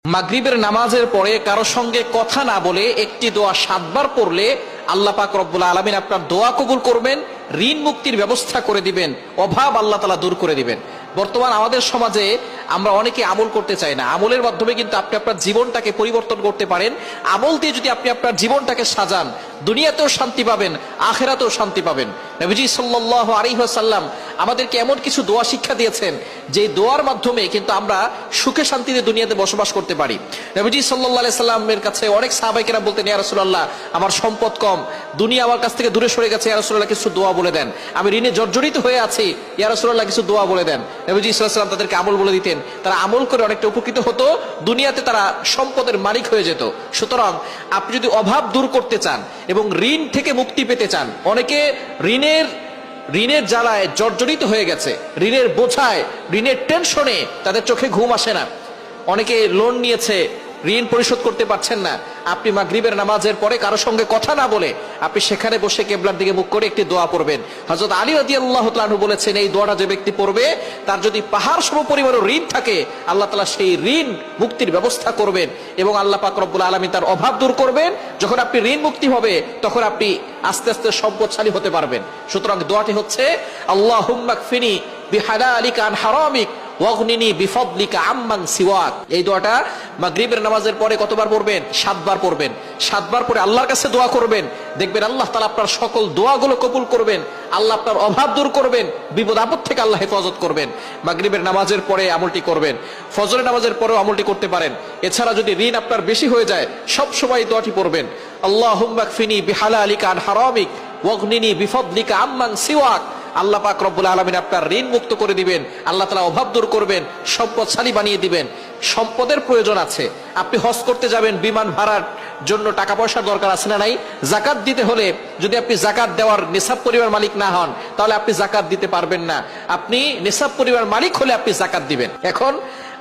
মাগরিবের নামাজের পরে কারো সঙ্গে কথা না বলে একটি দোয়া ৭ বার পড়লে আল্লাহ পাক রব্বুল আলামিন আপনার দোয়া কবুল করবেন, ঋণ মুক্তির ব্যবস্থা করে দিবেন, অভাব আল্লাহ তাআলা দূর করে দিবেন। বর্তমান আমাদের সমাজে আমরা অনেকে আমল করতে চাই না। আমলের মাধ্যমে কিন্তু আপনি আপনার জীবনটাকে পরিবর্তন করতে পারেন। আমল দিয়ে যদি আপনি আপনার জীবনটাকে সাজান, দুনিয়াতেও শান্তি পাবেন, আখিরাতেও শান্তি পাবেন। নবীজি সাল্লাল্লাহু আলাইহি ওয়াসাল্লাম আমাদেরকে এমন কিছু দোয়া শিক্ষা দিয়েছেন যে দোয়ার মাধ্যমে কিন্তু আমরা সুখে শান্তিতে দুনিয়াতে বসবাস করতে পারি। নবীজি সাল্লাল্লাহু আলাইহি সাল্লামের কাছে অনেক সাহাবায়ে কেরাম বলতেন, ইয়া রাসূলুল্লাহ, আমার সম্পদ কম, দুনিয়া আমার কাছ থেকে দূরে সরে গেছে, ইয়া রাসূলুল্লাহ কিছু দোয়া বলে দেন। আমি ঋণে জর্জরিত হয়ে আছি, ইয়া রাসূলুল্লাহ কিছু দোয়া বলে দেন। নবীজি সাল্লাল্লাহু আলাইহি সাল্লাম তাদেরকে আমল বলে দিতেন। তারা আমল করে অনেকটা উপকৃত হতো, দুনিয়াতে তারা সম্পদের মালিক হয়ে যেত। সুতরাং আপনি যদি অভাব দূর করতে চান এবং ঋণ থেকে মুক্তি পেতে চান, অনেকে ঋণের জ্বালায় জর্জরিত হয়ে গেছে, ঋণের বোঝায়, ঋণের টেনশনে তাদের চোখে ঘুম আসে না। অনেকে লোন নিয়েছে, ঋণ পরিশোধ করতে পারছেন না। আপনি মাগরিবের নামাজের পরে কারো সঙ্গে কথা না বলে আপনি সেখানে বসে কিবলার দিকে মুখ করে একটি দোয়া পড়বেন। হযরত আলী রাদিয়াল্লাহু তাআলা আনহু বলেছেন, এই দোয়াটা যে ব্যক্তি পড়বে তার যদি পাহাড় সম পরিমাণ ঋণ থাকে, আল্লাহ তাআলা সেই ঋণ মুক্তির ব্যবস্থা করবেন এবং আল্লাহ পাক রব্বুল আলামিন তার অভাব দূর করবেন। যখন আপনি ঋণ মুক্তি হবে তখন আপনি আস্তে আস্তে সম্পদশালী হতে পারবেন। সুতরাং দোয়াটি হচ্ছে, আল্লাহুম্মা কফিনি বিহালালিকা আন হারামিক ওয়াগনিনি বিফদলিকা আম্মান সিওয়াক। এই দোয়াটা মাগরিবের নামাজের পরে কতবার পড়বেন? ৭ বার পড়বেন। ৭ বার পরে আল্লাহর কাছে দোয়া করবেন, দেখবেন আল্লাহ তাআলা আপনার সকল দোয়াগুলো কবুল করবেন, আল্লাহ আপনার অভাব দূর করবেন, বিপদ আপদ থেকে আল্লাহ হেফাজত করবেন। মাগরিবের নামাজের পরে আমলটি করবেন, ফজরের নামাজের পরেও আমলটি করতে পারেন। এছাড়া যদি ঋণ আপনার বেশি হয়ে যায়, সব সময় দোয়াটি পড়বেন, আল্লাহুম্মা কফিনি বিহালালিকা আন হারামিক ওয়াগনিনি বিফদলিকা আম্মান সিওয়াক। আল্লাহ পাক রব্বুল আলামিন আপনার ঋণ মুক্ত করে দিবেন, আল্লাহ তাআলা অভাব দূর করবেন, সম্পদশালী বানিয়ে দিবেন। সম্পদের প্রয়োজন আছে, আপনি হজ করতে যাবেন, বিমান ভাড়ার জন্য টাকা পয়সার দরকার আছে না নাই? যাকাত দিতে হলে যদি আপনি যাকাত দেওয়ার নিসাব পরিমাণ মালিক না হন, তাহলে আপনি যাকাত দিতে পারবেন না। আপনি নিসাব পরিমাণ মালিক হলে আপনি যাকাত দিবেন। এখন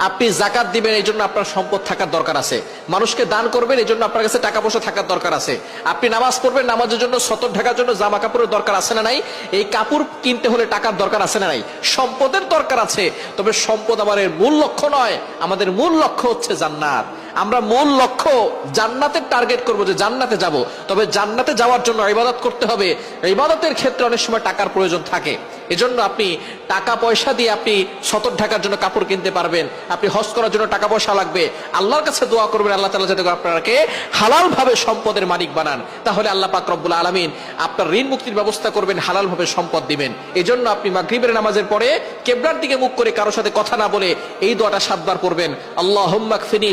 আপনি যাকাত দিবেন, এই জন্য আপনার সম্পদ থাকার দরকার আছে। মানুষকে দান করবেন, এই জন্য আপনার কাছে টাকা পয়সা থাকার দরকার আছে। আপনি নামাজ পড়বেন, নামাজের জন্য সতর ঢাকার জন্য জামা কাপড়ের দরকার আছে না নাই? এই কাপড় কিনতে হলে টাকার দরকার আছে না নাই? সম্পদের দরকার আছে। তবে সম্পদ আমাদের মূল লক্ষ্য নয়, আমাদের মূল লক্ষ্য হচ্ছে জান্নাত। আমরা মূল লক্ষ্য জান্নাতের টার্গেট করব, যে জান্নাতে যাব। তবে জান্নাতে যাওয়ার জন্য ইবাদত করতে হবে। ইবাদতের ক্ষেত্রে অনেক সময় টাকার প্রয়োজন থাকে। এজন্য আপনি টাকা পয়সা দিয়ে আপনি সতর ঢাকার জন্য কাপড় কিনতে পারবেন, আপনি হজ করার জন্য টাকা পয়সা লাগবে, আল্লাহর কাছে দোয়া করবেন আল্লাহ তাআলা যাতে আপনাকে হালাল ভাবে সম্পদের মালিক বানান। তাহলে আল্লাহ পাক রব্বুল আলামিন আপনার ঋণ মুক্তির ব্যবস্থা করবেন, হালাল ভাবে সম্পদ দিবেন। এজন্য আপনি মাগরিবের নামাজের পরে কিবলার দিকে মুখ করে কারোর সাথে কথা না বলে এই দোয়াটা ৭ বার পড়বেন, আল্লাহুম্মা কফিনি